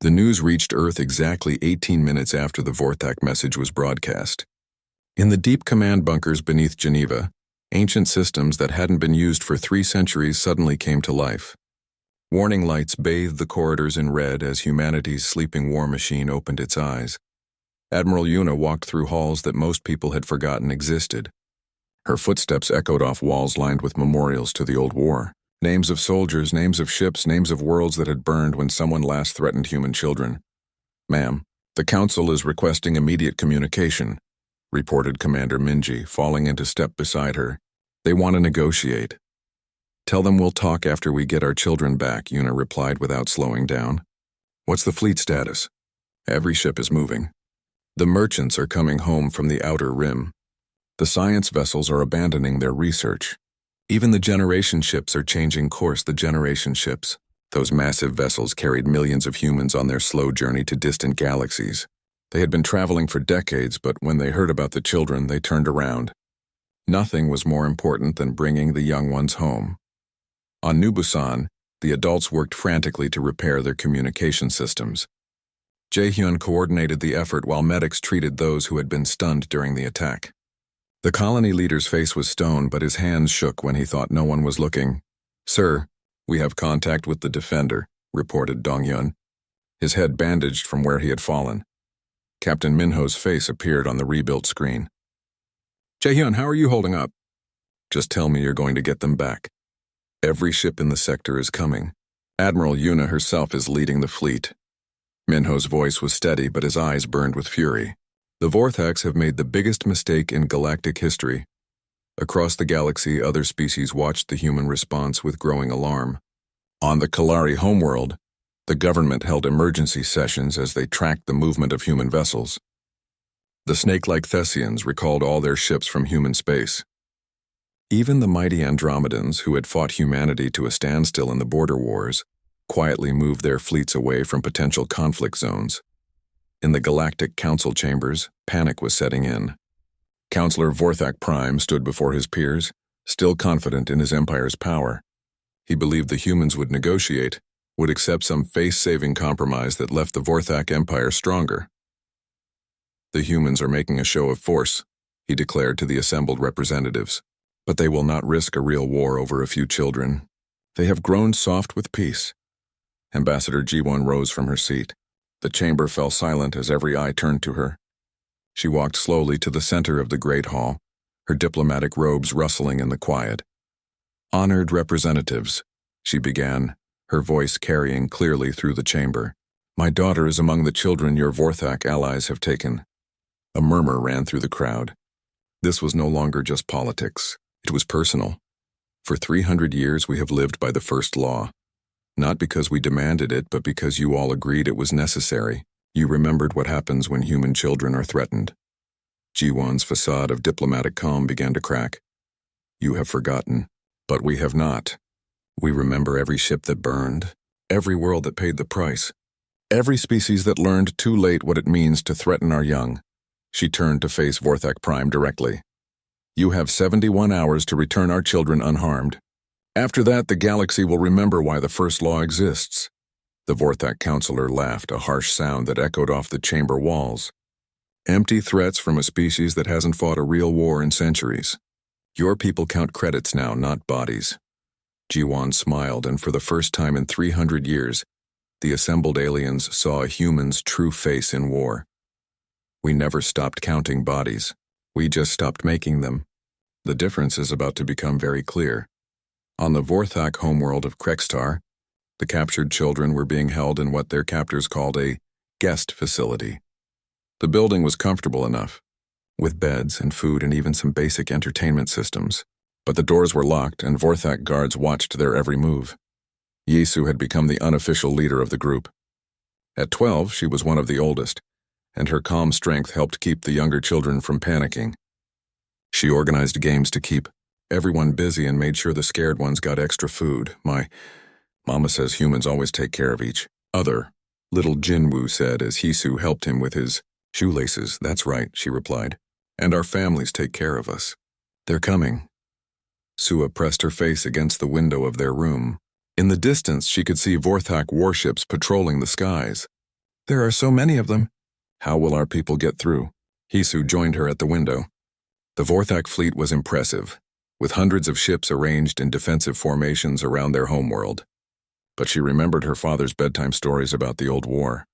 The news reached Earth exactly 18 minutes after the Vorthak message was broadcast. In the deep command bunkers beneath Geneva, ancient systems that hadn't been used for 3 centuries suddenly came to life. Warning lights bathed the corridors in red as humanity's sleeping war machine opened its eyes. Admiral Yuna walked through halls that most people had forgotten existed. Her footsteps echoed off walls lined with memorials to the old war. Names of soldiers, names of ships, names of worlds that had burned when someone last threatened human children. "Ma'am, the Council is requesting immediate communication," reported Commander Minji, falling into step beside her. "They want to negotiate." "Tell them we'll talk after we get our children back," Yuna replied without slowing down. "What's the fleet status?" "Every ship is moving. The merchants are coming home from the outer rim. The science vessels are abandoning their research. Even the generation ships are changing course. The generation ships, those massive vessels, carried millions of humans on their slow journey to distant galaxies. They had been traveling for decades, but when they heard about the children, they turned around. Nothing was more important than bringing the young ones home. On New Busan, the adults worked frantically to repair their communication systems. Jae-hyun coordinated the effort while medics treated those who had been stunned during the attack. The colony leader's face was stone, but his hands shook when he thought no one was looking. "Sir, we have contact with the Defender," reported Dong-hyun, his head bandaged from where he had fallen. Captain Minho's face appeared on the rebuilt screen. "Jae-hyun, how are you holding up?" "Just tell me you're going to get them back. Every ship in the sector is coming. Admiral Yuna herself is leading the fleet." Minho's voice was steady, but his eyes burned with fury. "The Vorthaks have made the biggest mistake in galactic history." Across the galaxy, other species watched the human response with growing alarm. On the Kalari homeworld, the government held emergency sessions as they tracked the movement of human vessels. The snake-like Thessians recalled all their ships from human space. Even the mighty Andromedans, who had fought humanity to a standstill in the border wars, quietly moved their fleets away from potential conflict zones. In the Galactic Council chambers, panic was setting in. Counselor Vorthak Prime stood before his peers, still confident in his empire's power. He believed the humans would negotiate, would accept some face-saving compromise that left the Vorthak Empire stronger. "The humans are making a show of force," he declared to the assembled representatives. "But they will not risk a real war over a few children. They have grown soft with peace." Ambassador Ji-won rose from her seat. The chamber fell silent as every eye turned to her. She walked slowly to the center of the great hall, her diplomatic robes rustling in the quiet. "Honored representatives," she began, her voice carrying clearly through the chamber. "My daughter is among the children your Vorthak allies have taken." A murmur ran through the crowd. This was no longer just politics. It was personal. For 300 years we have lived by the first law. Not because we demanded it, but because you all agreed it was necessary. You remembered what happens when human children are threatened. Ji-won's facade of diplomatic calm began to crack. "You have forgotten, but we have not. We remember every ship that burned, every world that paid the price, every species that learned too late what it means to threaten our young." She turned to face Vorthak Prime directly. "You have 71 hours to return our children unharmed. After that, the galaxy will remember why the first law exists." The Vorthak counselor laughed, a harsh sound that echoed off the chamber walls. "Empty threats from a species that hasn't fought a real war in centuries. Your people count credits now, not bodies." Ji-won smiled, and for the first time in 300 years, the assembled aliens saw a human's true face in war. "We never stopped counting bodies. We just stopped making them. The difference is about to become very clear." On the Vorthak homeworld of Krekstar, the captured children were being held in what their captors called a guest facility. The building was comfortable enough, with beds and food and even some basic entertainment systems, but the doors were locked and Vorthak guards watched their every move. Yisu had become the unofficial leader of the group. At 12, she was one of the oldest, and her calm strength helped keep the younger children from panicking. She organized games to keep everyone busy and made sure the scared ones got extra food. "My mama says humans always take care of each other," little Jinwoo said as Hisu helped him with his shoelaces. "That's right," she replied. "And our families take care of us. They're coming." Sua pressed her face against the window of their room. In the distance, she could see Vorthak warships patrolling the skies. There are so many of them. How will our people get through? Hisu joined her at the window. The Vorthak fleet was impressive, with hundreds of ships arranged in defensive formations around their homeworld. But she remembered her father's bedtime stories about the old war.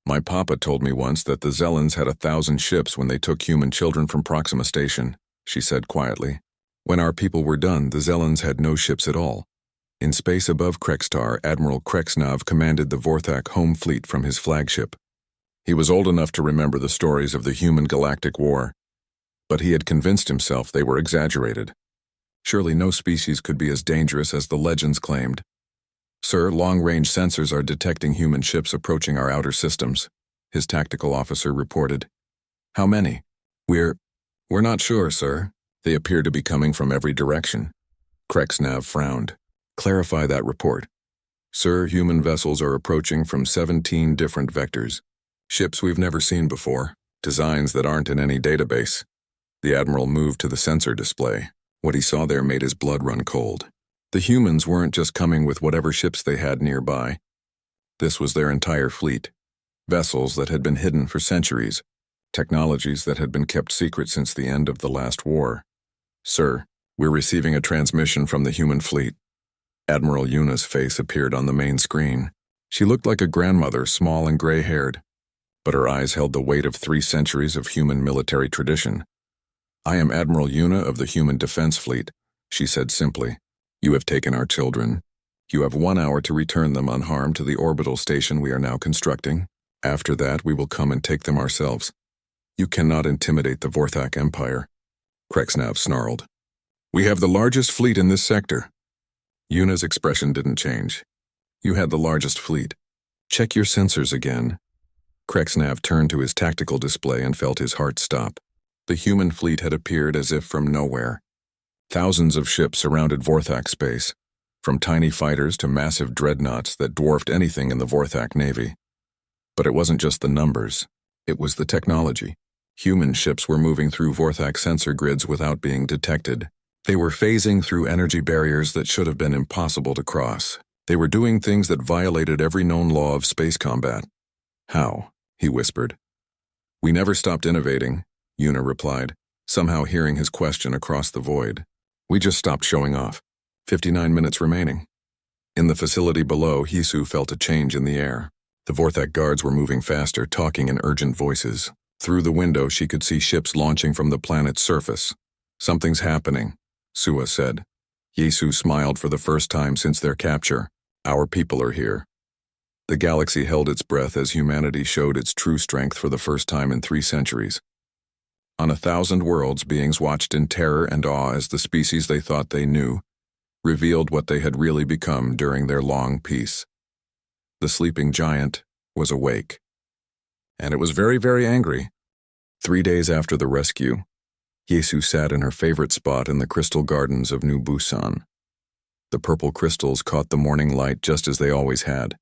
My papa told me once that the Zellans had 1,000 ships when they took human children from Proxima Station, she said quietly. When our people were done, the Zellans had no ships at all. In space above Krekstar, Admiral Kreksnav commanded the Vorthak home fleet from his flagship. He was old enough to remember the stories of the human Galactic War, but he had convinced himself they were exaggerated. Surely no species could be as dangerous as the legends claimed. Sir, long-range sensors are detecting human ships approaching our outer systems, his tactical officer reported. How many? We're not sure, sir. They appear to be coming from every direction. Kreksnav frowned. Clarify that report. Sir, human vessels are approaching from 17 different vectors. Ships we've never seen before, designs that aren't in any database. The Admiral moved to the sensor display. What he saw there made his blood run cold. The humans weren't just coming with whatever ships they had nearby. This was their entire fleet. Vessels that had been hidden for centuries. Technologies that had been kept secret since the end of the last war. Sir, we're receiving a transmission from the human fleet. Admiral Yuna's face appeared on the main screen. She looked like a grandmother, small and gray-haired, but her eyes held the weight of 3 centuries of human military tradition. I am Admiral Yuna of the Human Defense Fleet, she said simply. You have taken our children. You have 1 hour to return them unharmed to the orbital station we are now constructing. After that, we will come and take them ourselves. You cannot intimidate the Vorthak Empire. Kreksnav snarled. We have the largest fleet in this sector. Yuna's expression didn't change. You had the largest fleet. Check your sensors again. Kreksnav turned to his tactical display and felt his heart stop. The human fleet had appeared as if from nowhere. Thousands of ships surrounded Vorthak space, from tiny fighters to massive dreadnoughts that dwarfed anything in the Vorthak Navy. But it wasn't just the numbers, it was the technology. Human ships were moving through Vorthak sensor grids without being detected. They were phasing through energy barriers that should have been impossible to cross. They were doing things that violated every known law of space combat. How? He whispered. We never stopped innovating, Yuna replied, somehow hearing his question across the void. We just stopped showing off. 59 minutes remaining. In the facility below, Hisu felt a change in the air. The Vorthak guards were moving faster, talking in urgent voices. Through the window, she could see ships launching from the planet's surface. Something's happening, Sua said. Hisu smiled for the first time since their capture. Our people are here. The galaxy held its breath as humanity showed its true strength for the first time in 3 centuries. On 1,000 worlds, beings watched in terror and awe as the species they thought they knew revealed what they had really become during their long peace. The sleeping giant was awake. And it was very, very angry. 3 days after the rescue, Yesu sat in her favorite spot in the crystal gardens of New Busan. The purple crystals caught the morning light just as they always had,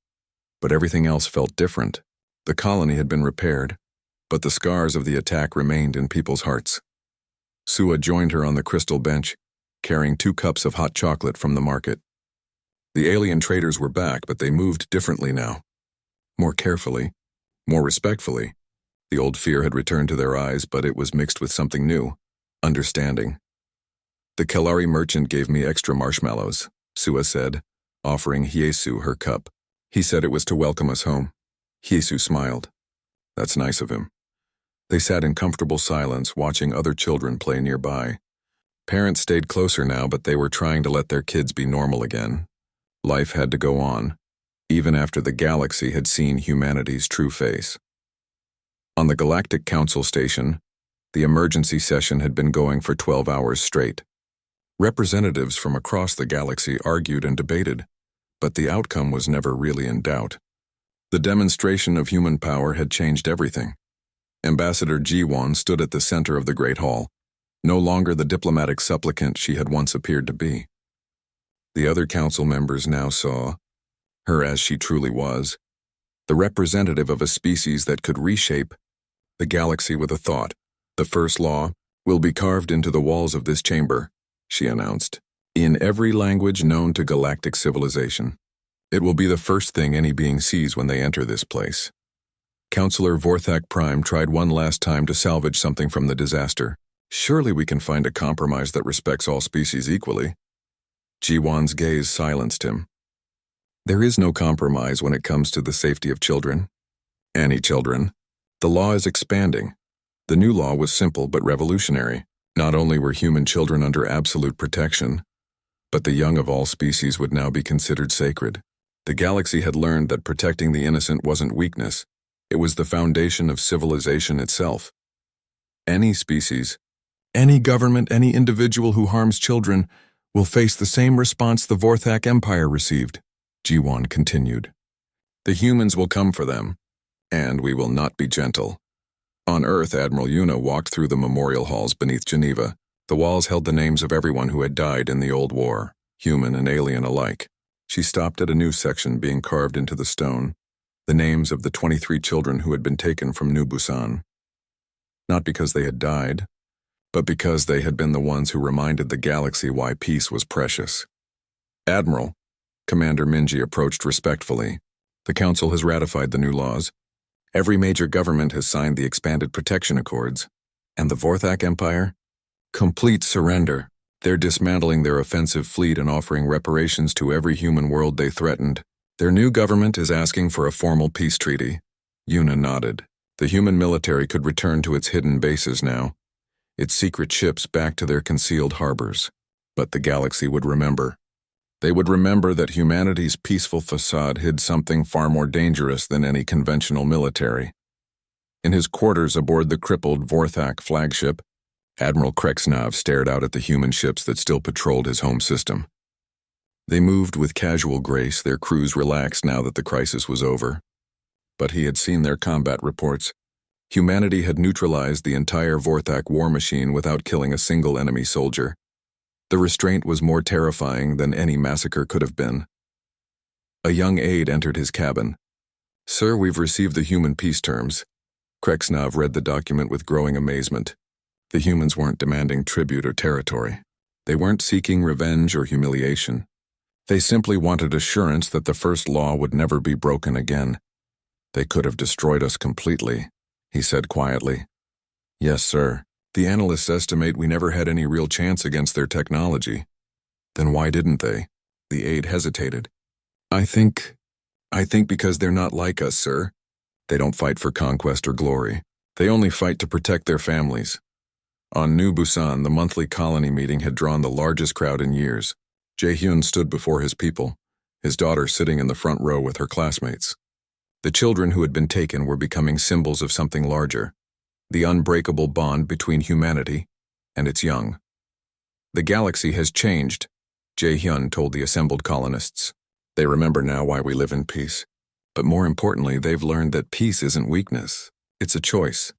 but everything else felt different. The colony had been repaired, but the scars of the attack remained in people's hearts. Sua joined her on the crystal bench, carrying 2 cups of hot chocolate from the market. The alien traders were back, but they moved differently now. More carefully, more respectfully. The old fear had returned to their eyes, but it was mixed with something new, understanding. The Kelari merchant gave me extra marshmallows, Sua said, offering Hyesu her cup. He said it was to welcome us home. Hyesu smiled. That's nice of him. They sat in comfortable silence, watching other children play nearby. Parents stayed closer now, but they were trying to let their kids be normal again. Life had to go on, even after the galaxy had seen humanity's true face. On the Galactic Council station, the emergency session had been going for 12 hours straight. Representatives from across the galaxy argued and debated, but the outcome was never really in doubt. The demonstration of human power had changed everything. Ambassador Ji-won stood at the center of the Great Hall, no longer the diplomatic supplicant she had once appeared to be. The other council members now saw her as she truly was, the representative of a species that could reshape the galaxy with a thought. The first law will be carved into the walls of this chamber, she announced, in every language known to galactic civilization. It will be the first thing any being sees when they enter this place. Counselor Vorthak Prime tried one last time to salvage something from the disaster. Surely we can find a compromise that respects all species equally. Jiwan's gaze silenced him. There is no compromise when it comes to the safety of children. Any children. The law is expanding. The new law was simple but revolutionary. Not only were human children under absolute protection, but the young of all species would now be considered sacred. The galaxy had learned that protecting the innocent wasn't weakness. It was the foundation of civilization itself. Any species, any government, any individual who harms children will face the same response the Vorthak Empire received, Jiwan continued. The humans will come for them, and we will not be gentle. On Earth, Admiral Yuna walked through the memorial halls beneath Geneva. The walls held the names of everyone who had died in the old war, human and alien alike. She stopped at a new section being carved into the stone, the names of the 23 children who had been taken from New Busan. Not because they had died, but because they had been the ones who reminded the galaxy why peace was precious. Admiral, Commander Minji approached respectfully. The Council has ratified the new laws. Every major government has signed the expanded protection accords. And the Vorthak Empire? Complete surrender. They're dismantling their offensive fleet and offering reparations to every human world they threatened. Their new government is asking for a formal peace treaty. Yuna nodded. The human military could return to its hidden bases now, its secret ships back to their concealed harbors. But the galaxy would remember. They would remember that humanity's peaceful facade hid something far more dangerous than any conventional military. In his quarters aboard the crippled Vorthak flagship, Admiral Kreksnav stared out at the human ships that still patrolled his home system. They moved with casual grace, their crews relaxed now that the crisis was over. But he had seen their combat reports. Humanity had neutralized the entire Vorthak war machine without killing a single enemy soldier. The restraint was more terrifying than any massacre could have been. A young aide entered his cabin. "Sir, we've received the human peace terms." Kreksnav read the document with growing amazement. The humans weren't demanding tribute or territory. They weren't seeking revenge or humiliation. They simply wanted assurance that the first law would never be broken again. "They could have destroyed us completely," he said quietly. "Yes, sir. The analysts estimate we never had any real chance against their technology." "Then why didn't they?" The aide hesitated. I think because they're not like us, sir. They don't fight for conquest or glory. They only fight to protect their families." On New Busan, the monthly colony meeting had drawn the largest crowd in years. Jae-hyun stood before his people, his daughter sitting in the front row with her classmates. The children who had been taken were becoming symbols of something larger, the unbreakable bond between humanity and its young. "The galaxy has changed," Jae-hyun told the assembled colonists. "They remember now why we live in peace. But more importantly, they've learned that peace isn't weakness. It's a choice."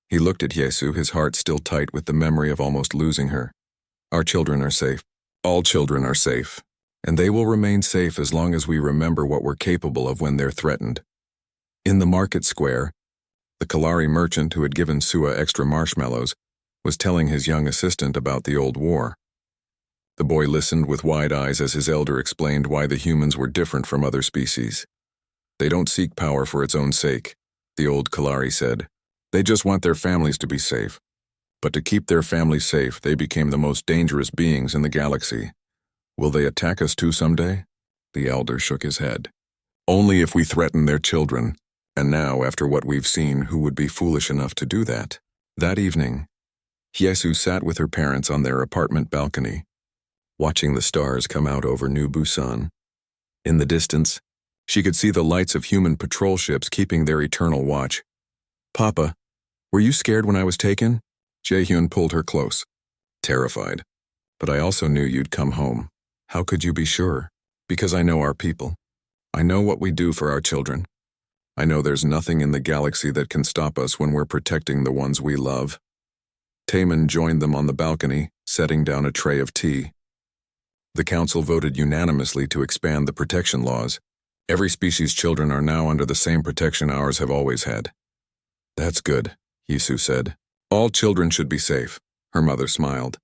He looked at Yesu, his heart still tight with the memory of almost losing her. "Our children are safe. All children are safe. And they will remain safe as long as we remember what we're capable of when they're threatened." In the market square, the Kalari merchant who had given Sua extra marshmallows was telling his young assistant about the old war. The boy listened with wide eyes as his elder explained why the humans were different from other species. "They don't seek power for its own sake," the old Kalari said. "They just want their families to be safe. But to keep their families safe, they became the most dangerous beings in the galaxy. Will they attack us too someday?" The elder shook his head. "Only if we threaten their children. And now, after what we've seen, who would be foolish enough to do that?" That evening, Hyesu sat with her parents on their apartment balcony, watching the stars come out over New Busan. In the distance, she could see the lights of human patrol ships keeping their eternal watch. "Papa, were you scared when I was taken?" Jae-hyun pulled her close. "Terrified. But I also knew you'd come home." "How could you be sure?" "Because I know our people. I know what we do for our children. I know there's nothing in the galaxy that can stop us when we're protecting the ones we love." Taemin joined them on the balcony, setting down a tray of tea. The council voted unanimously to expand the protection laws. Every species' children are now under the same protection ours have always had. "That's good," Yisu said. "All children should be safe," her mother smiled.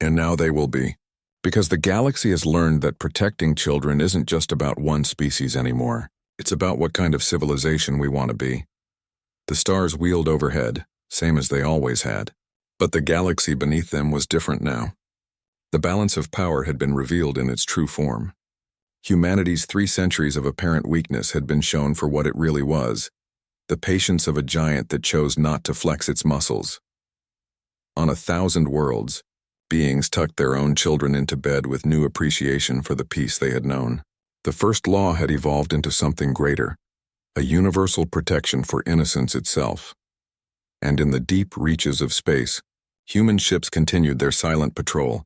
"And now they will be. Because the galaxy has learned that protecting children isn't just about one species anymore. It's about what kind of civilization we want to be." The stars wheeled overhead, same as they always had. But the galaxy beneath them was different now. The balance of power had been revealed in its true form. Humanity's 3 centuries of apparent weakness had been shown for what it really was, the patience of a giant that chose not to flex its muscles. On 1,000 worlds, beings tucked their own children into bed with new appreciation for the peace they had known. The first law had evolved into something greater, a universal protection for innocence itself. And in the deep reaches of space, human ships continued their silent patrol,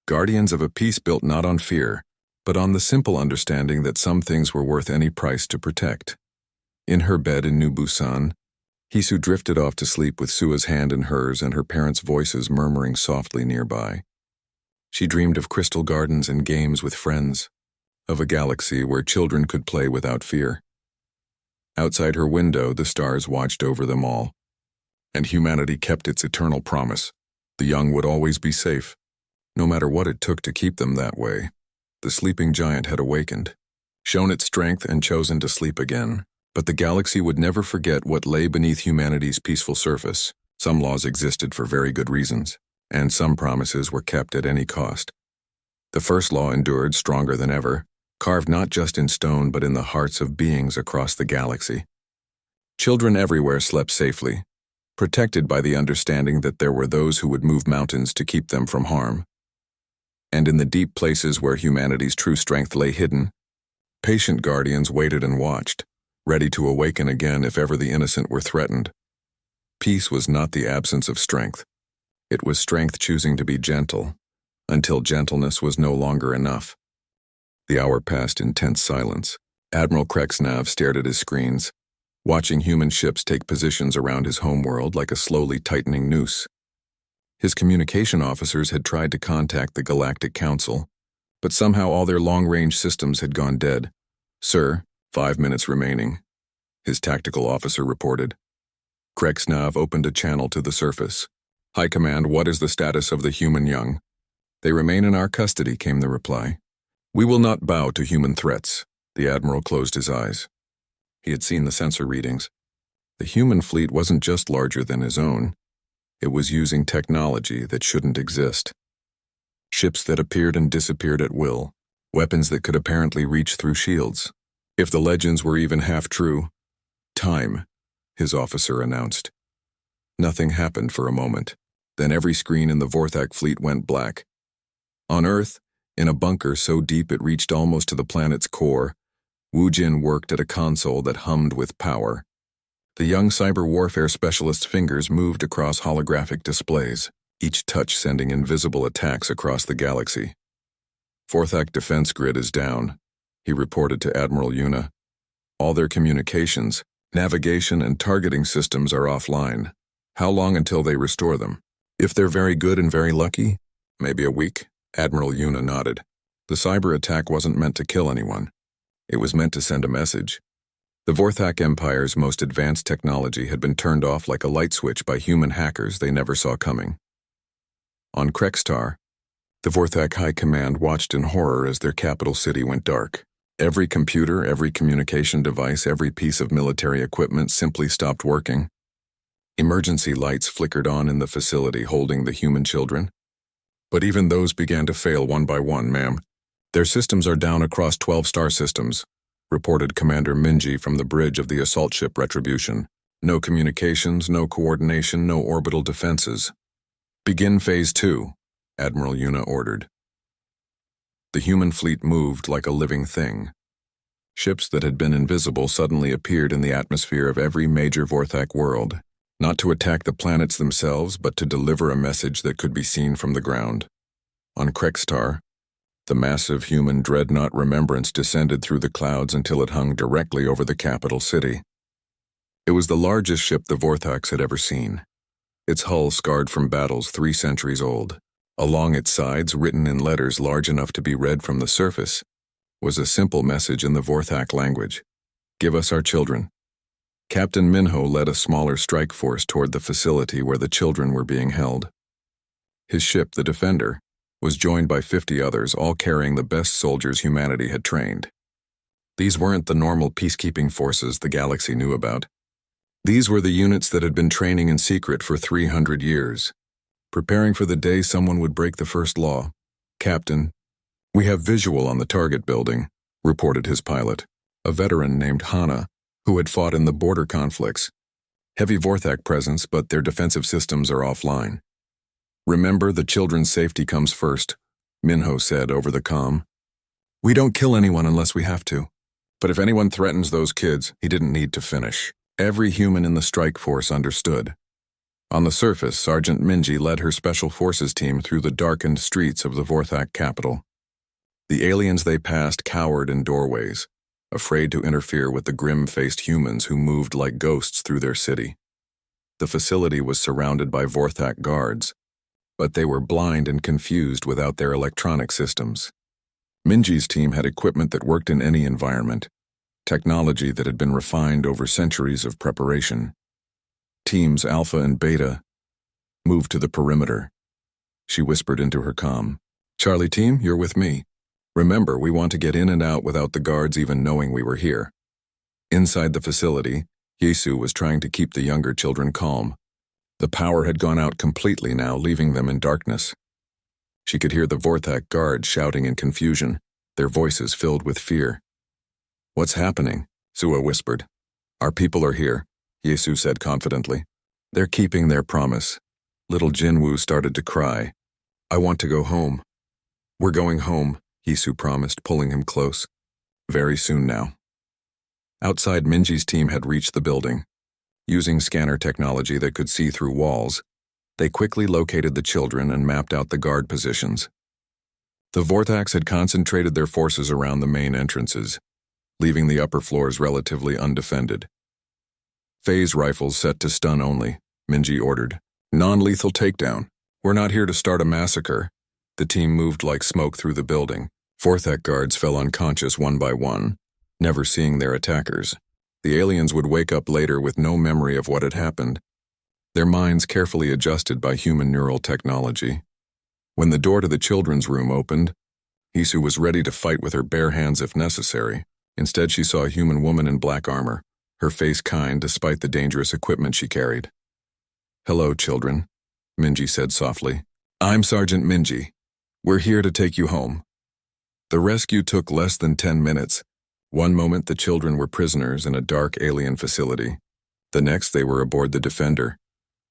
guardians of a peace built not on fear, but on the simple understanding that some things were worth any price to protect. In her bed in New Busan, Hisu drifted off to sleep with Sua's hand in hers and her parents' voices murmuring softly nearby. She dreamed of crystal gardens and games with friends, of a galaxy where children could play without fear. Outside her window, the stars watched over them all, and humanity kept its eternal promise. The young would always be safe, no matter what it took to keep them that way. The sleeping giant had awakened, shown its strength and chosen to sleep again. But the galaxy would never forget what lay beneath humanity's peaceful surface. Some laws existed for very good reasons, and some promises were kept at any cost. The first law endured stronger than ever, carved not just in stone but in the hearts of beings across the galaxy. Children everywhere slept safely, protected by the understanding that there were those who would move mountains to keep them from harm. And in the deep places where humanity's true strength lay hidden, patient guardians waited and watched, ready to awaken again if ever the innocent were threatened. Peace was not the absence of strength. It was strength choosing to be gentle, until gentleness was no longer enough. The hour passed in tense silence. Admiral Krexnav stared at his screens, watching human ships take positions around his homeworld like a slowly tightening noose. His communication officers had tried to contact the Galactic Council, but somehow all their long-range systems had gone dead. "Sir, 5 minutes remaining," his tactical officer reported. Krexnav opened a channel to the surface. "High Command, what is the status of the human young?" "They remain in our custody," came the reply. "We will not bow to human threats." The Admiral closed his eyes. He had seen the sensor readings. The human fleet wasn't just larger than his own. It was using technology that shouldn't exist. Ships that appeared and disappeared at will, weapons that could apparently reach through shields. If the legends were even half true, "Time," his officer announced. Nothing happened for a moment. Then every screen in the Vorthak fleet went black. On Earth, in a bunker so deep it reached almost to the planet's core, Wu Jin worked at a console that hummed with power. The young cyber warfare specialist's fingers moved across holographic displays, each touch sending invisible attacks across the galaxy. "Vorthak defense grid is down," he reported to Admiral Yuna. "All their communications, navigation, and targeting systems are offline. How long until they restore them?" "If they're very good and very lucky, maybe a week," Admiral Yuna nodded. The cyber attack wasn't meant to kill anyone. It was meant to send a message. The Vorthak Empire's most advanced technology had been turned off like a light switch by human hackers they never saw coming. On Krextar, the Vorthak High Command watched in horror as their capital city went dark. Every computer, every communication device, every piece of military equipment simply stopped working. Emergency lights flickered on in the facility holding the human children. But even those began to fail one by one, ma'am. "Their systems are down across 12 star systems," reported Commander Minji from the bridge of the assault ship Retribution. "No communications, no coordination, no orbital defenses." "Begin Phase 2, Admiral Yuna ordered. The human fleet moved like a living thing. Ships that had been invisible suddenly appeared in the atmosphere of every major Vorthak world, not to attack the planets themselves, but to deliver a message that could be seen from the ground. On Krextar, the massive human dreadnought Remembrance descended through the clouds until it hung directly over the capital city. It was the largest ship the Vorthaks had ever seen, its hull scarred from battles 3 centuries old. Along its sides, written in letters large enough to be read from the surface, was a simple message in the Vorthak language: "Give us our children." Captain Minho led a smaller strike force toward the facility where the children were being held. His ship, the Defender, was joined by 50 others, all carrying the best soldiers humanity had trained. These weren't the normal peacekeeping forces the galaxy knew about. These were the units that had been training in secret for 300 years, preparing for the day someone would break the first law. "Captain, we have visual on the target building," reported his pilot, a veteran named Hana, who had fought in the border conflicts. "Heavy Vorthak presence, but their defensive systems are offline." "Remember, the children's safety comes first," Minho said over the comm. "We don't kill anyone unless we have to. But if anyone threatens those kids, he didn't need to finish." Every human in the strike force understood. On the surface, Sergeant Minji led her Special Forces team through the darkened streets of the Vorthak capital. The aliens they passed cowered in doorways, afraid to interfere with the grim-faced humans who moved like ghosts through their city. The facility was surrounded by Vorthak guards, but they were blind and confused without their electronic systems. Minji's team had equipment that worked in any environment, technology that had been refined over centuries of preparation. Teams Alpha and Beta moved to the perimeter. She whispered into her comm, "Charlie team, you're with me. Remember, we want to get in and out without the guards even knowing we were here." Inside the facility, Yesu was trying to keep the younger children calm. The power had gone out completely now, leaving them in darkness. She could hear the Vorthak guards shouting in confusion, their voices filled with fear. "What's happening?" Sua whispered. "Our people are here," Yesu said confidently. "They're keeping their promise." Little Jinwoo started to cry. "I want to go home." "We're going home," Yesu promised, pulling him close. "Very soon now." Outside, Minji's team had reached the building. Using scanner technology that could see through walls, they quickly located the children and mapped out the guard positions. The Vorthaks had concentrated their forces around the main entrances, leaving the upper floors relatively undefended. "Phase rifles set to stun only," Minji ordered. "Non-lethal takedown. We're not here to start a massacre." The team moved like smoke through the building. Vorthak guards fell unconscious one by one, never seeing their attackers. The aliens would wake up later with no memory of what had happened, their minds carefully adjusted by human neural technology. When the door to the children's room opened, Isu was ready to fight with her bare hands if necessary. Instead, she saw a human woman in black armor, her face kind despite the dangerous equipment she carried. "Hello, children," Minji said softly. "I'm Sergeant Minji. We're here to take you home." The rescue took less than 10 minutes. One moment the children were prisoners in a dark alien facility. The next they were aboard the Defender,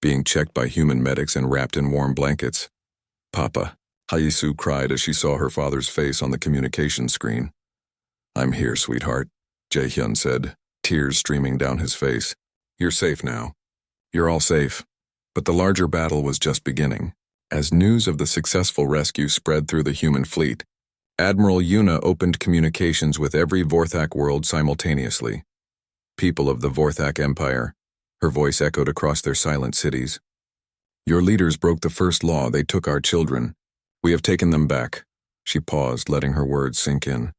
being checked by human medics and wrapped in warm blankets. "Papa," Haisu cried as she saw her father's face on the communication screen. "I'm here, sweetheart," Jae-hyun said, tears streaming down his face. "You're safe now. You're all safe." But the larger battle was just beginning. As news of the successful rescue spread through the human fleet, Admiral Yuna opened communications with every Vorthak world simultaneously. "People of the Vorthak Empire," her voice echoed across their silent cities. "Your leaders broke the first law. They took our children. We have taken them back." She paused, letting her words sink in.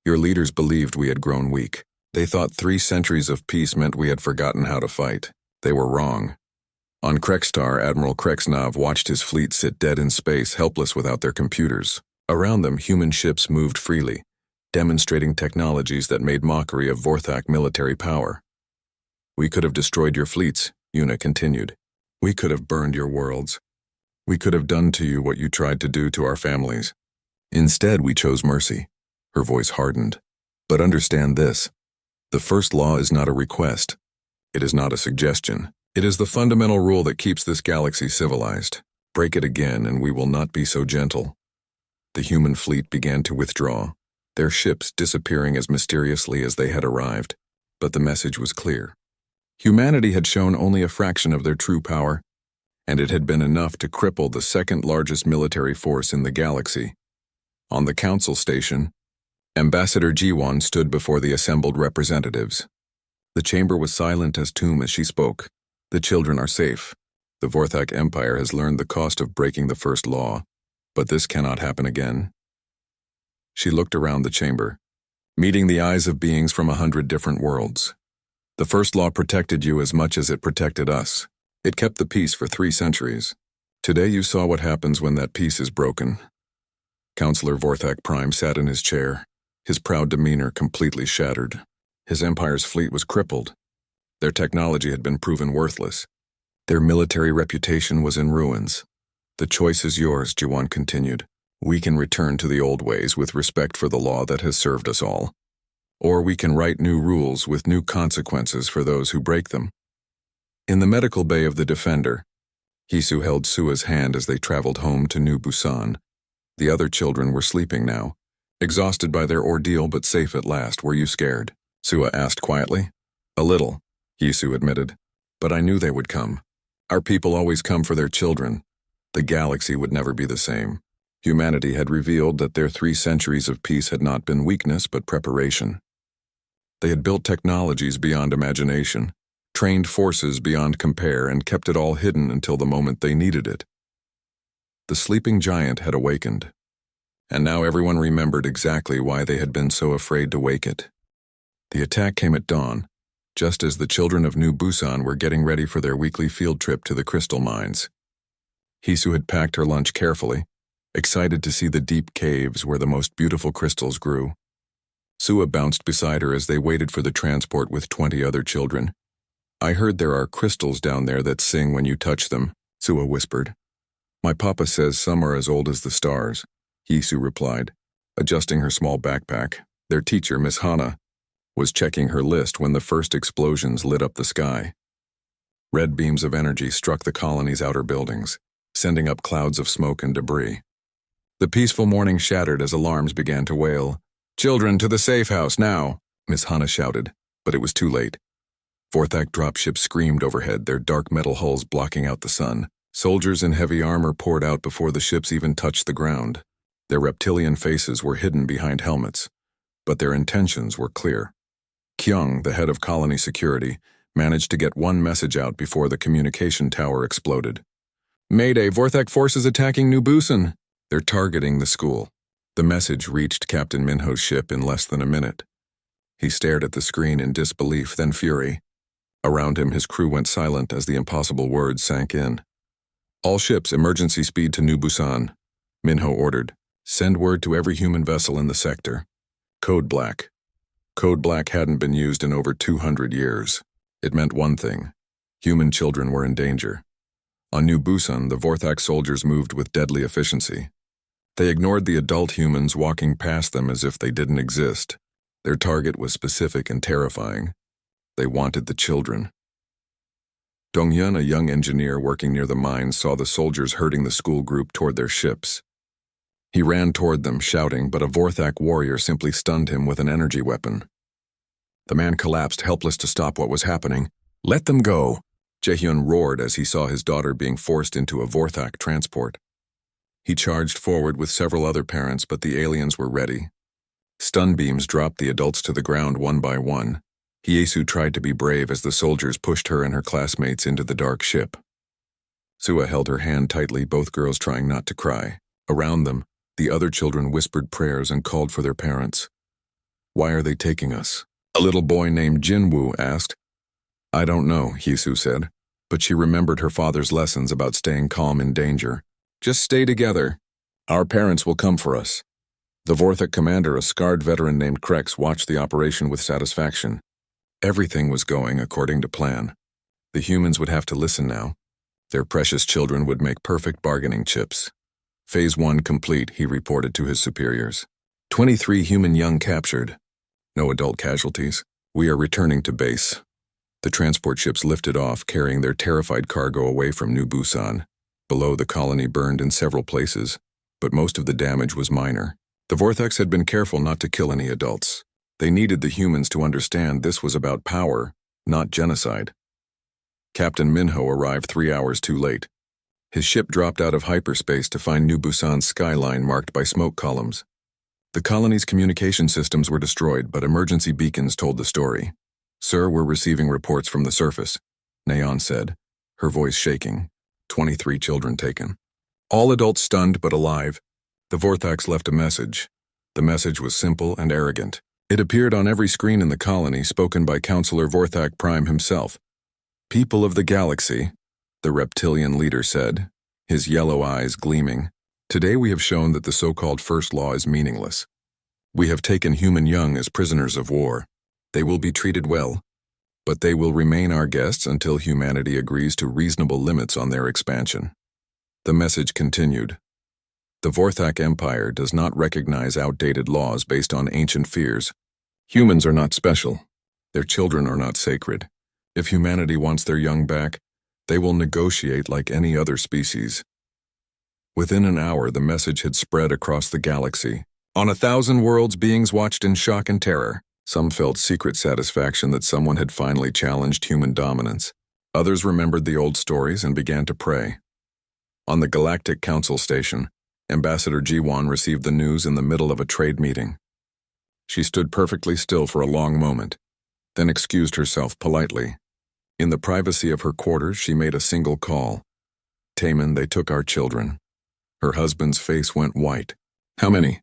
"Your leaders believed we had grown weak. They thought 3 centuries of peace meant we had forgotten how to fight. They were wrong." On Krekstar, Admiral Kreksnav watched his fleet sit dead in space, helpless without their computers. Around them, human ships moved freely, demonstrating technologies that made mockery of Vorthak military power. "We could have destroyed your fleets," Yuna continued. "We could have burned your worlds. We could have done to you what you tried to do to our families. Instead, we chose mercy." Her voice hardened. "But understand this. The first law is not a request. It is not a suggestion. It is the fundamental rule that keeps this galaxy civilized. Break it again, and we will not be so gentle." The human fleet began to withdraw, their ships disappearing as mysteriously as they had arrived. But the message was clear. Humanity had shown only a fraction of their true power, and it had been enough to cripple the second largest military force in the galaxy. On the council station, Ambassador Jiwon stood before the assembled representatives. The chamber was silent as tomb as she spoke. "The children are safe. The Vorthak Empire has learned the cost of breaking the first law, but this cannot happen again." She looked around the chamber, meeting the eyes of beings from 100 different worlds. "The first law protected you as much as it protected us. It kept the peace for 3 centuries. Today you saw what happens when that peace is broken." Counselor Vorthak Prime sat in his chair, his proud demeanor completely shattered. His empire's fleet was crippled. Their technology had been proven worthless. Their military reputation was in ruins. The choice is yours, Jiwan continued. We can return to the old ways with respect for the law that has served us all. Or we can write new rules with new consequences for those who break them. In the medical bay of the Defender, Hisu held Sua's hand as they traveled home to New Busan. The other children were sleeping now, exhausted by their ordeal but safe at last. Were you scared? Sua asked quietly. A little, Hisu admitted. But I knew they would come. Our people always come for their children. The galaxy would never be the same. Humanity had revealed that their 3 centuries of peace had not been weakness but preparation. They had built technologies beyond imagination, trained forces beyond compare, and kept it all hidden until the moment they needed it. The sleeping giant had awakened, and now everyone remembered exactly why they had been so afraid to wake it. The attack came at dawn, just as the children of New Busan were getting ready for their weekly field trip to the crystal mines. Hisu had packed her lunch carefully, excited to see the deep caves where the most beautiful crystals grew. Sua bounced beside her as they waited for the transport with 20 other children. I heard there are crystals down there that sing when you touch them, Sua whispered. My papa says some are as old as the stars, Hisu replied, adjusting her small backpack. Their teacher, Miss Hana, was checking her list when the first explosions lit up the sky. Red beams of energy struck the colony's outer buildings, sending up clouds of smoke and debris. The peaceful morning shattered as alarms began to wail. Children, to the safe house, now, Miss Hana shouted, but it was too late. Vorthak dropships screamed overhead, their dark metal hulls blocking out the sun. Soldiers in heavy armor poured out before the ships even touched the ground. Their reptilian faces were hidden behind helmets, but their intentions were clear. Kyung, the head of colony security, managed to get one message out before the communication tower exploded. Mayday, Vorthak forces attacking New Busan. They're targeting the school. The message reached Captain Minho's ship in less than a minute. He stared at the screen in disbelief, then fury. Around him, his crew went silent as the impossible words sank in. All ships, emergency speed to New Busan, Minho ordered. Send word to every human vessel in the sector. Code Black. Code Black hadn't been used in over 200 years. It meant one thing. Human children were in danger. On New Busan, the Vorthak soldiers moved with deadly efficiency. They ignored the adult humans walking past them as if they didn't exist. Their target was specific and terrifying. They wanted the children. Dongyun, a young engineer working near the mines, saw the soldiers herding the school group toward their ships. He ran toward them, shouting, but a Vorthak warrior simply stunned him with an energy weapon. The man collapsed, helpless to stop what was happening. Let them go! Jaehyun roared as he saw his daughter being forced into a Vorthak transport. He charged forward with several other parents, but the aliens were ready. Stun beams dropped the adults to the ground one by one. Hyesu tried to be brave as the soldiers pushed her and her classmates into the dark ship. Sua held her hand tightly, both girls trying not to cry. Around them, the other children whispered prayers and called for their parents. Why are they taking us? A little boy named Jinwoo asked. I don't know, Hyesu said, but she remembered her father's lessons about staying calm in danger. Just stay together. Our parents will come for us. The Vorthak commander, a scarred veteran named Krex, watched the operation with satisfaction. Everything was going according to plan. The humans would have to listen now. Their precious children would make perfect bargaining chips. Phase 1 complete, he reported to his superiors. 23 human young captured. No adult casualties. We are returning to base. The transport ships lifted off, carrying their terrified cargo away from New Busan. Below, the colony burned in several places, but most of the damage was minor. The Vorthaks had been careful not to kill any adults. They needed the humans to understand this was about power, not genocide. Captain Minho arrived 3 hours too late. His ship dropped out of hyperspace to find New Busan's skyline marked by smoke columns. The colony's communication systems were destroyed, but emergency beacons told the story. Sir, we're receiving reports from the surface, Nayeon said, her voice shaking. 23 children taken. All adults stunned but alive. The Vorthaks left a message. The message was simple and arrogant. It appeared on every screen in the colony, spoken by Counselor Vorthak Prime himself. People of the galaxy, the reptilian leader said, his yellow eyes gleaming. Today we have shown that the so-called first law is meaningless. We have taken human young as prisoners of war. They will be treated well. but they will remain our guests until humanity agrees to reasonable limits on their expansion. The message continued. The Vorthak Empire does not recognize outdated laws based on ancient fears. Humans are not special. Their children are not sacred. If humanity wants their young back, they will negotiate like any other species. Within an hour, the message had spread across the galaxy. On 1,000 worlds, beings watched in shock and terror. Some felt secret satisfaction that someone had finally challenged human dominance. Others remembered the old stories and began to pray. On the Galactic Council station, Ambassador Jiwan received the news in the middle of a trade meeting. She stood perfectly still for a long moment, then excused herself politely. In the privacy of her quarters, she made a single call. "Taman, they took our children." Her husband's face went white. "How many?"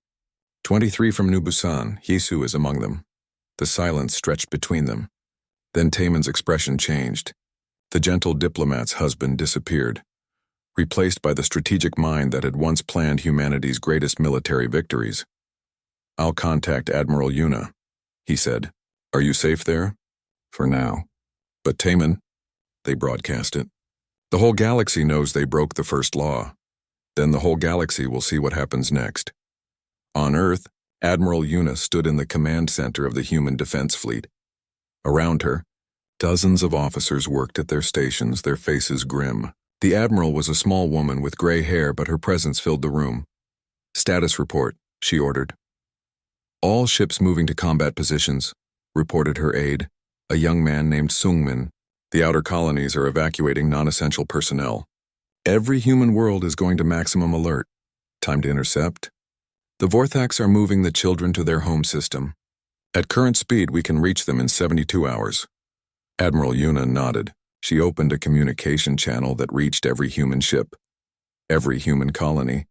23 from New Busan. Hisu is among them." The silence stretched between them. Then Taman's expression changed. The gentle diplomat's husband disappeared, replaced by the strategic mind that had once planned humanity's greatest military victories. "I'll contact Admiral Yuna," he said. "Are you safe there?" "For now." "But Taman," they broadcast it. "The whole galaxy knows they broke the first law. Then the whole galaxy will see what happens next." On Earth, Admiral Yuna stood in the command center of the human defense fleet. Around her, dozens of officers worked at their stations, their faces grim. The Admiral was a small woman with gray hair, but her presence filled the room. "Status report," she ordered. "All ships moving to combat positions," reported her aide, a young man named Sungmin. "The outer colonies are evacuating non-essential personnel. Every human world is going to maximum alert. Time to intercept. The Vorthaks are moving the children to their home system. At current speed, we can reach them in 72 hours. Admiral Yuna nodded. She opened a communication channel that reached every human ship, every human colony,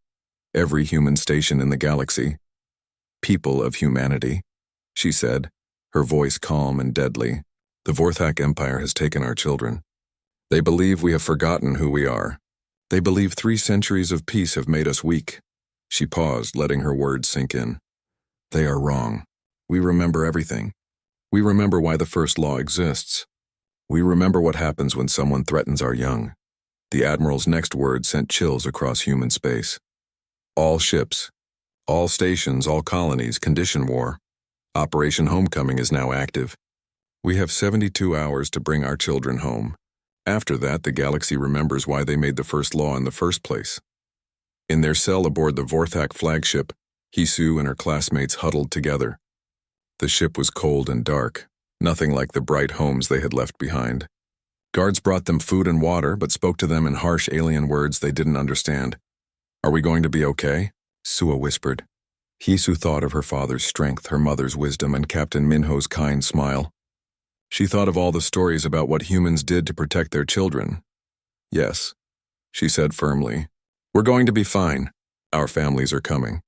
every human station in the galaxy. "People of humanity," she said, her voice calm and deadly. "The Vorthak Empire has taken our children. They believe we have forgotten who we are. They believe 3 centuries of peace have made us weak." She paused, letting her words sink in. "They are wrong. We remember everything. We remember why the first law exists. We remember what happens when someone threatens our young." The Admiral's next words sent chills across human space. "All ships, all stations, all colonies, condition war. Operation Homecoming is now active. We have 72 hours to bring our children home. After that, the galaxy remembers why they made the first law in the first place." In their cell aboard the Vorthak flagship, Hisu and her classmates huddled together. The ship was cold and dark, nothing like the bright homes they had left behind. Guards brought them food and water, but spoke to them in harsh alien words they didn't understand. "Are we going to be okay?" Sua whispered. Hisu thought of her father's strength, her mother's wisdom, and Captain Minho's kind smile. She thought of all the stories about what humans did to protect their children. "Yes," she said firmly. "We're going to be fine. Our families are coming."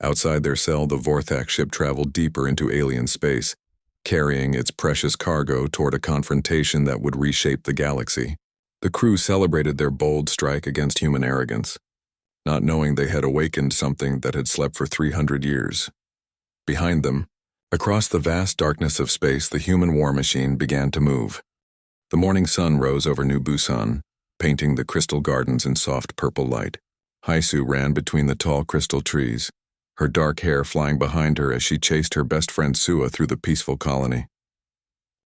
Outside their cell, the Vorthak ship traveled deeper into alien space, carrying its precious cargo toward a confrontation that would reshape the galaxy. The crew celebrated their bold strike against human arrogance, not knowing they had awakened something that had slept for 300 years. Behind them, across the vast darkness of space, the human war machine began to move. The morning sun rose over New Busan, painting the crystal gardens in soft purple light. Hisu ran between the tall crystal trees, her dark hair flying behind her as she chased her best friend Sua through the peaceful colony.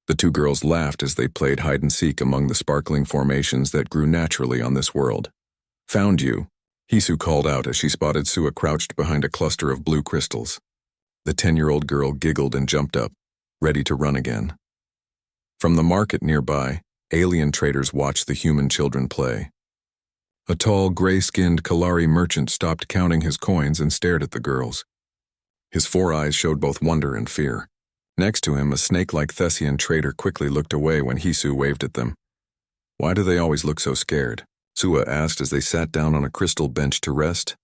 The 2 girls laughed as they played hide-and-seek among the sparkling formations that grew naturally on this world. "Found you," Hisu called out as she spotted Sua crouched behind a cluster of blue crystals. The 10-year-old girl giggled and jumped up, ready to run again. From the market nearby, alien traders watched the human children play. A tall, gray-skinned Kalari merchant stopped counting his coins and stared at the girls. His 4 eyes showed both wonder and fear. Next to him, a snake-like Thessian trader quickly looked away when Hisu waved at them. "Why do they always look so scared?" Sua asked as they sat down on a crystal bench to rest.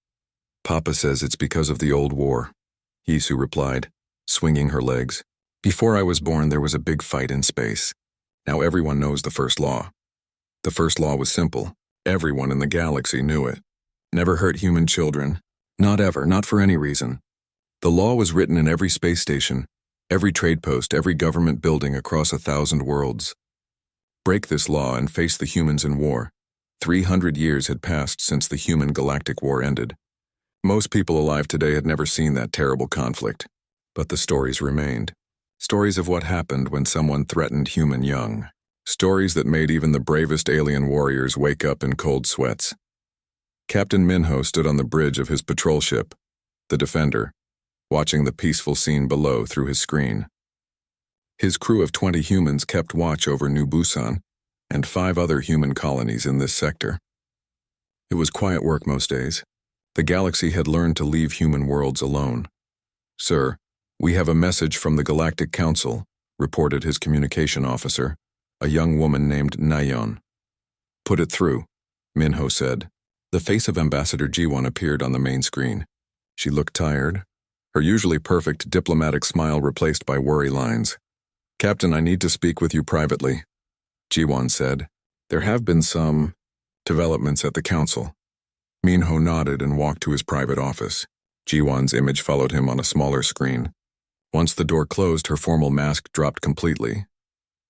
"Papa says it's because of the old war," Hisu replied, swinging her legs. "Before I was born, there was a big fight in space. Now everyone knows the first law. The first law was simple. Everyone in the galaxy knew it. Never hurt human children. Not ever, not for any reason. The law was written in every space station, Every trade post, every government building across 1,000 worlds. Break this law and face the humans in war. 300 years had passed since the human Galactic War ended. Most people alive today had never seen that terrible conflict. But the stories remained. Stories of what happened when someone threatened human young. Stories that made even the bravest alien warriors wake up in cold sweats. Captain Minho stood on the bridge of his patrol ship, the Defender, watching the peaceful scene below through his screen. His crew of 20 humans kept watch over New Busan and 5 other human colonies in this sector. It was quiet work most days. The galaxy had learned to leave human worlds alone. "Sir, we have a message from the Galactic Council," reported his communication officer, a young woman named Nayeon. "Put it through," Minho said. The face of Ambassador Jiwon appeared on the main screen. She looked tired, her usually perfect diplomatic smile replaced by worry lines. "Captain, I need to speak with you privately," Jiwon said. "There have been some developments at the council." Minho nodded and walked to his private office. Jiwon's image followed him on a smaller screen. Once the door closed, her formal mask dropped completely.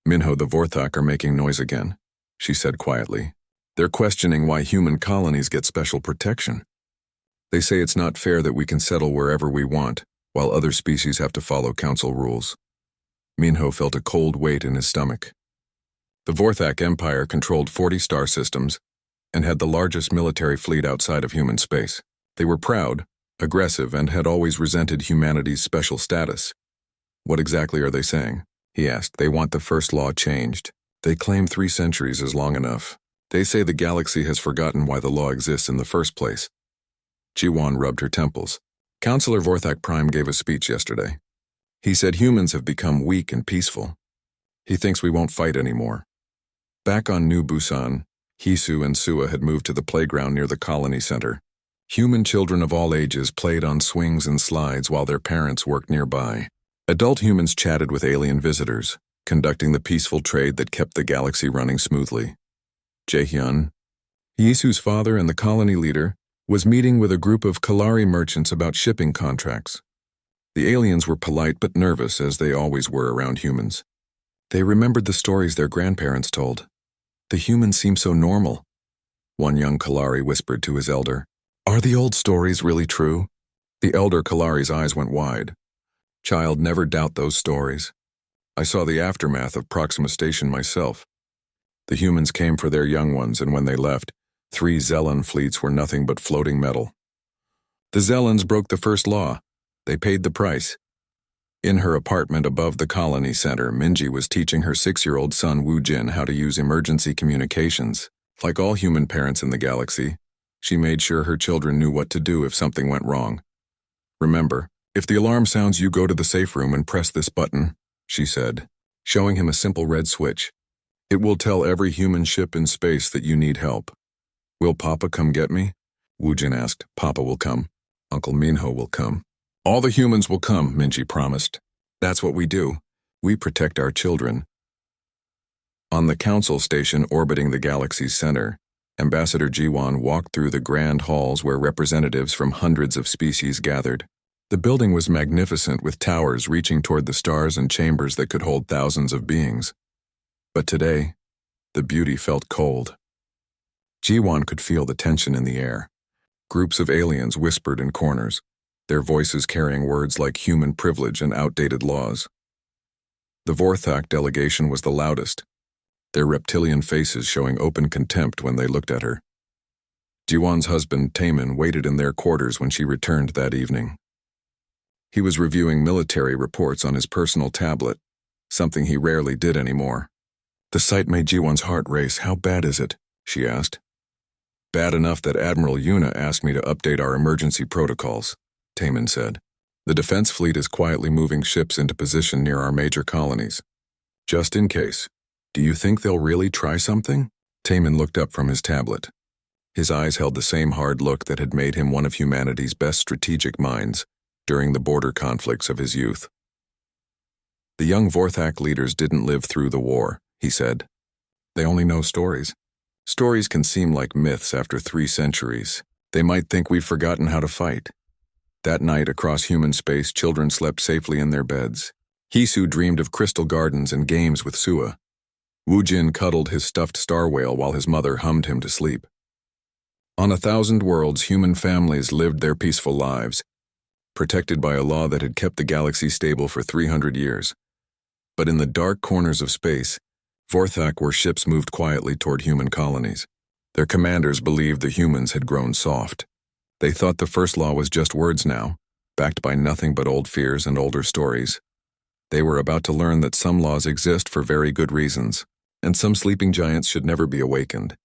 "Minho, the Vorthak are making noise again," she said quietly. "They're questioning why human colonies get special protection. They say it's not fair that we can settle wherever we want, while other species have to follow council rules." Minho felt a cold weight in his stomach. The Vorthak Empire controlled 40 star systems and had the largest military fleet outside of human space. They were proud, aggressive, and had always resented humanity's special status. "What exactly are they saying?" he asked. "They want the first law changed. They claim 3 centuries is long enough. They say the galaxy has forgotten why the law exists in the first place." Jiwon rubbed her temples. "Councillor Vorthak Prime gave a speech yesterday. He said humans have become weak and peaceful. He thinks we won't fight anymore." Back on New Busan, Hisu and Sua had moved to the playground near the colony center. Human children of all ages played on swings and slides while their parents worked nearby. Adult humans chatted with alien visitors, conducting the peaceful trade that kept the galaxy running smoothly. Jaehyun, Hisu's father and the colony leader, was meeting with a group of Kalari merchants about shipping contracts. The aliens were polite but nervous, as they always were around humans. They remembered the stories their grandparents told. "The humans seem so normal," one young Kalari whispered to his elder. "Are the old stories really true?" The elder Kalari's eyes went wide. "Child, never doubt those stories. I saw the aftermath of Proxima Station myself. The humans came for their young ones, and when they left, 3 Zellan fleets were nothing but floating metal. The Zellans broke the first law. They paid the price." In her apartment above the colony center, Minji was teaching her 6-year-old son Wu Jin how to use emergency communications. Like all human parents in the galaxy, she made sure her children knew what to do if something went wrong. "Remember, if the alarm sounds, you go to the safe room and press this button," she said, showing him a simple red switch. "It will tell every human ship in space that you need help." "Will Papa come get me?" Wu Jin asked. "Papa will come. Uncle Minho will come. All the humans will come," Minji promised. "That's what we do. We protect our children." On the council station orbiting the galaxy's center, Ambassador Jiwon walked through the grand halls where representatives from hundreds of species gathered. The building was magnificent, with towers reaching toward the stars and chambers that could hold thousands of beings. But today, the beauty felt cold. Jiwon could feel the tension in the air. Groups of aliens whispered in corners, their voices carrying words like human privilege and outdated laws. The Vorthak delegation was the loudest, their reptilian faces showing open contempt when they looked at her. Jiwon's husband, Taemin, waited in their quarters when she returned that evening. He was reviewing military reports on his personal tablet, something he rarely did anymore. The sight made Jiwon's heart race. "How bad is it?" she asked. "Bad enough that Admiral Yuna asked me to update our emergency protocols," Taemin said. "The defense fleet is quietly moving ships into position near our major colonies. Just in case. Do you think they'll really try something?" Taemin looked up from his tablet. His eyes held the same hard look that had made him one of humanity's best strategic minds during the border conflicts of his youth. "The young Vorthak leaders didn't live through the war," he said. "They only know stories. Stories can seem like myths after 3 centuries. They might think we've forgotten how to fight." That night, across human space, children slept safely in their beds. Hisu dreamed of crystal gardens and games with Sua. Wujin cuddled his stuffed star whale while his mother hummed him to sleep. On 1,000 worlds, human families lived their peaceful lives, protected by a law that had kept the galaxy stable for 300 years. But in the dark corners of space, Vorthak were ships moved quietly toward human colonies. Their commanders believed the humans had grown soft. They thought the first law was just words now, backed by nothing but old fears and older stories. They were about to learn that some laws exist for very good reasons, and some sleeping giants should never be awakened.